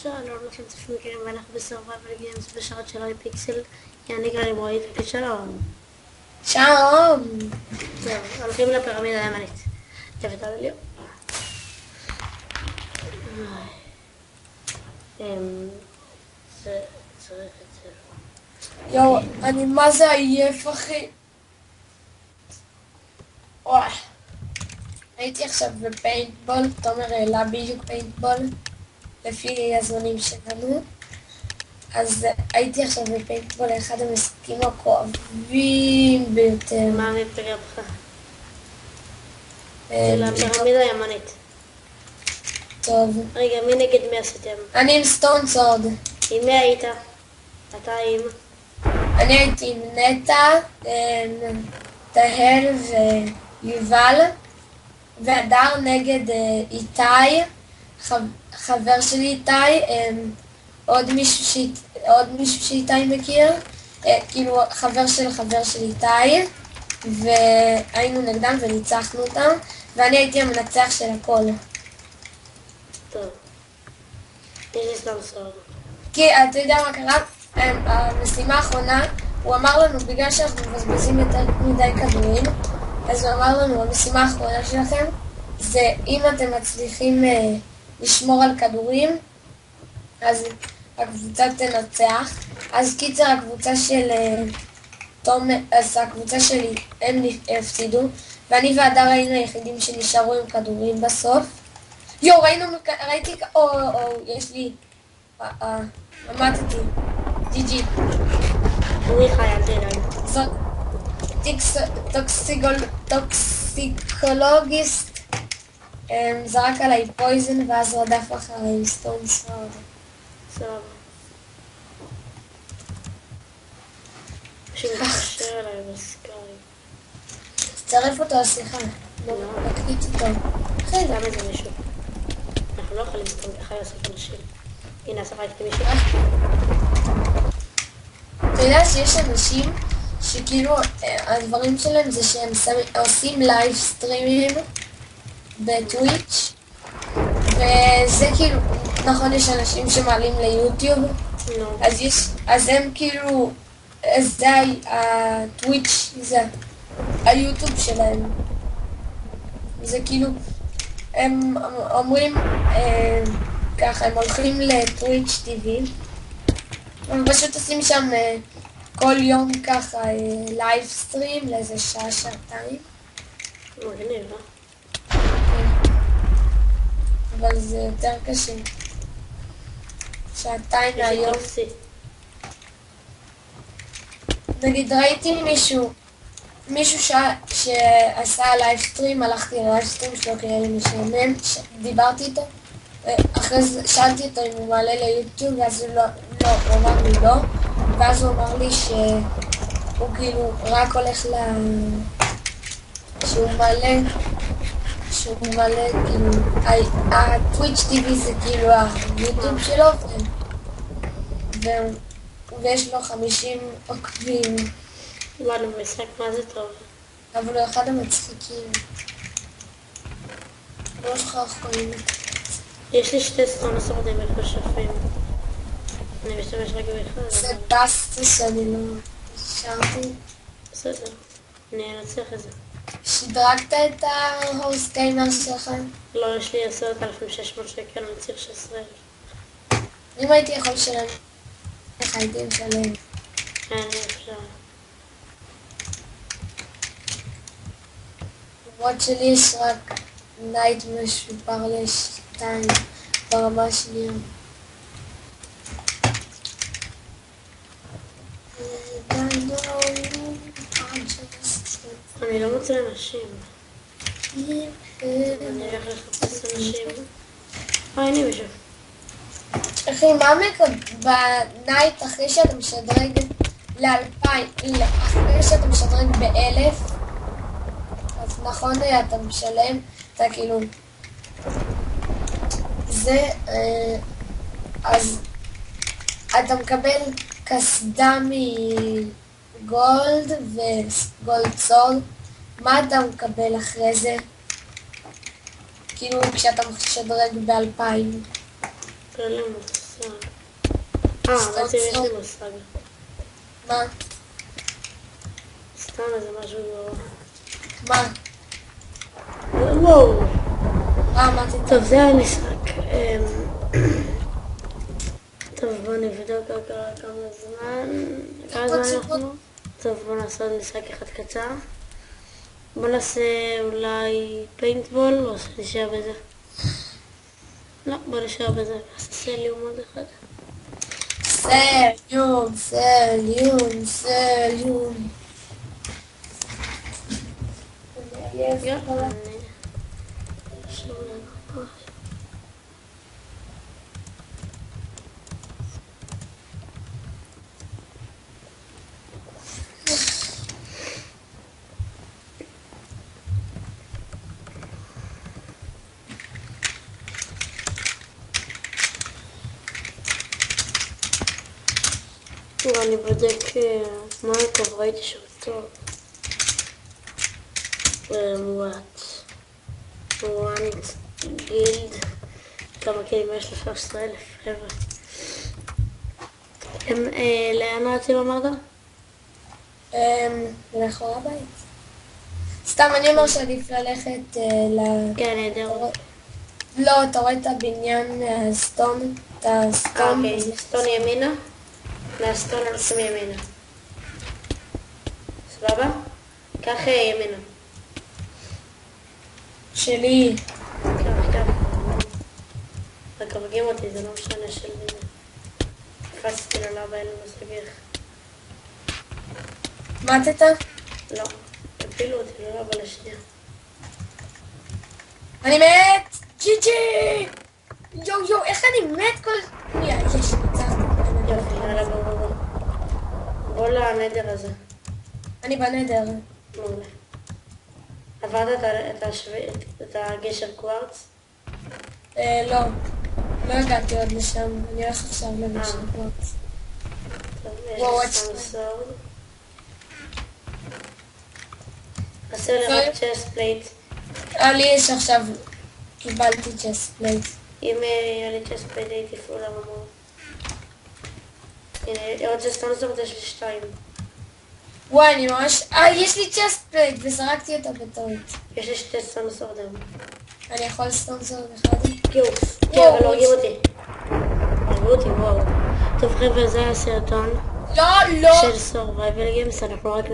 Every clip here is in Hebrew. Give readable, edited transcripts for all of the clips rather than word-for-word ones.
שלום לכם צופים ואנחנו בסרווייבל גיימס בשעות של אי פיקסל. אני גרי מועית שלום. שלום. זהו, הולכים לפירמידה הימנית. תבטל לי. זה צריך את זה. יואו, אני מה זה עייף אחי. וואי. הייתי עכשיו בפיינטבול, תומר העלה בדיוק פיינטבול לפי הזמנים שלנו. אז הייתי עכשיו בפיינטבול, אחד המשחקים הכואבים ביותר. מה מפגע בך? של הפירמידה הימנית. טוב. רגע, מי נגד מי עשיתם? אני עם סטון סורד. עם מי היית? אתה עם? אני הייתי עם נטע, תהל ויובל, והדר נגד איתי, חבר שלי איתי, עוד מישהו שאיתי מכיר, כאילו חבר של איתי, והיינו נגדם וניצחנו אותם, ואני הייתי המנצח של הכל. טוב. יש לי סתם סוד. כי אתה יודע מה קרה? המשימה האחרונה, הוא אמר לנו, בגלל שאנחנו מבזבזים יותר מדי כדורים, אז הוא אמר לנו, המשימה האחרונה שלכם, זה אם אתם מצליחים לשמור על כדורים, אז הקבוצה תנצח. אז קיצר, הקבוצה שלי, הם הפסידו, ואני והדר היינו היחידים שנשארו עם כדורים בסוף. יו, ראיתי, יש לי, עמדתי, ג'י. אני חי על דיניים. זאת טוקסיקולוגיסט זרק עליי פויזן ואז רדף אחריי עם סטון סורד. סבבה. שמתקשר אליי בסקאי. תצטרף אותו לשיחה. בוא נקליט אותו. אחי, למה זה מישהו? אנחנו לא יכולים לסתום ככה לאסוף אנשים. הנה, שחקתי מישהו. אתה יודע שיש אנשים שכאילו הדברים שלהם זה שהם עושים לייב סטרימים בטוויץ', וזה כאילו, נכון, יש אנשים שמעלים ליוטיוב, אז הם כאילו, זה הטוויץ', זה היוטיוב שלהם. זה כאילו, הם אומרים ככה, הם הולכים לטוויץ' טיווי, הם פשוט עושים שם כל יום ככה לייב סטרים לאיזה שעה, שעתיים. מגניב, אבל זה יותר קשה. שעתיים מהיום. נגיד ראיתי מישהו שעשה לייב סטרים, הלכתי ללייב סטרים שלו כי היה לי משעמם, דיברתי איתו, אחרי זה שאלתי אותו אם הוא מעלה ליוטיוב, ואז הוא אמר לי לא, ואז הוא אמר לי שהוא כאילו רק הולך שהוא מלא כאילו, הטוויץ' טיווי זה כאילו היוטיוב שלו, ויש לו 50 עוקבים. וואלה, משחק מה זה טוב. אבל הוא אחד המצחיקים. לא שכח קוראים. יש לי שתי סטון סורדים מחושפים. אני משתמש רק באחד. זה בסטי שאני לא השארתי. בסדר, אני אנצח את זה. שדרגת את ההוסט גיימר שלך? לא, יש לי 10,600 שקל, אני צריך 16,000. אם הייתי יכול לשלם, איך הייתי משלם? אין לי אפשר. למרות שלי יש רק נייט משופר ל2 ברמה השנייה. אני לא מוצא אנשים. אני הולך לחפש אנשים. הנה מישהו. אחי, מה בנייט אחרי שאתה משדרג ל2000, אחרי שאתה משדרג ב1000, אז נכון אתה משלם, אתה כאילו, זה, אז אתה מקבל קסדה מגולד וגולד סול. מה אתה מקבל אחרי זה? כאילו כשאתה משדרג ב2000? אין לי מוצא. בעצם יש לי מושג. מה? סתם איזה משהו גרוע. מה? וואו. מה תיתן? טוב, זה המשחק. טוב, בואו נבדוק כמה זמן. כמה זמן אנחנו? טוב, בואו נעשה עוד משחק אחד קצר. בואו נעשה אולי פיינטבול או שנשאר בזה. לא, בואו נשאר בזה. נעשה סליום עוד אחד. סליום, סליום, סליום. אני בודק מייקוב, ראיתי שהוא טוב. וואנט גילד. כמה כלים יש? 13,000 חבר'ה. לאן רצים אמרת? לאחורי הבית. סתם אני אומר שעדיף ללכת כן, נהדר. לא, אתה רואה את הבניין הסטון? את הסטון? אוקיי, סטון ימינה. מהסטון הולכים ימינה. סבבה? קח ימינה. שלי. קח. רק הרגים אותי, זה לא משנה של מי זה. קפצתי ללבה, אין לי מושג איך. מתת? לא, הפילו אותי ללבה לשנייה. אני מת! ג'י! יו, איך אני מת כל... יש, ניצחתי. יופי, יאללה, בוא לנדר הזה. אני בנדר. מעולה. עברת את הגשר קווארץ? לא. לא הגעתי עוד לשם. אני הולך עכשיו לגשר קווארץ. טוב, וואו, יש לי סמסורד. חסר לי רק צ'סט פלייט. לי יש עכשיו... קיבלתי צ'סט פלייט. אם היה לי צ'סט פלייט הייתי פולה ממור. הנה, עוד סמסורד יש לי 2. וואי, אני ממש... יש לי צ'סט פלייט וזרקתי אותה בטעות. יש לי 2 סמסורדים. אני יכול ספונסור אחד? יואו, כן, אבל הורגים אותי. הרגו אותי, וואו. טוב חבר'ה, זה הסרטון לא! של Survival Games, אנחנו רק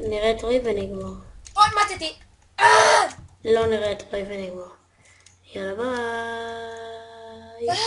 נראה את רוי ונגמר. עוד מתתי! לא נראה את רוי ונגמר. יאללה ביי.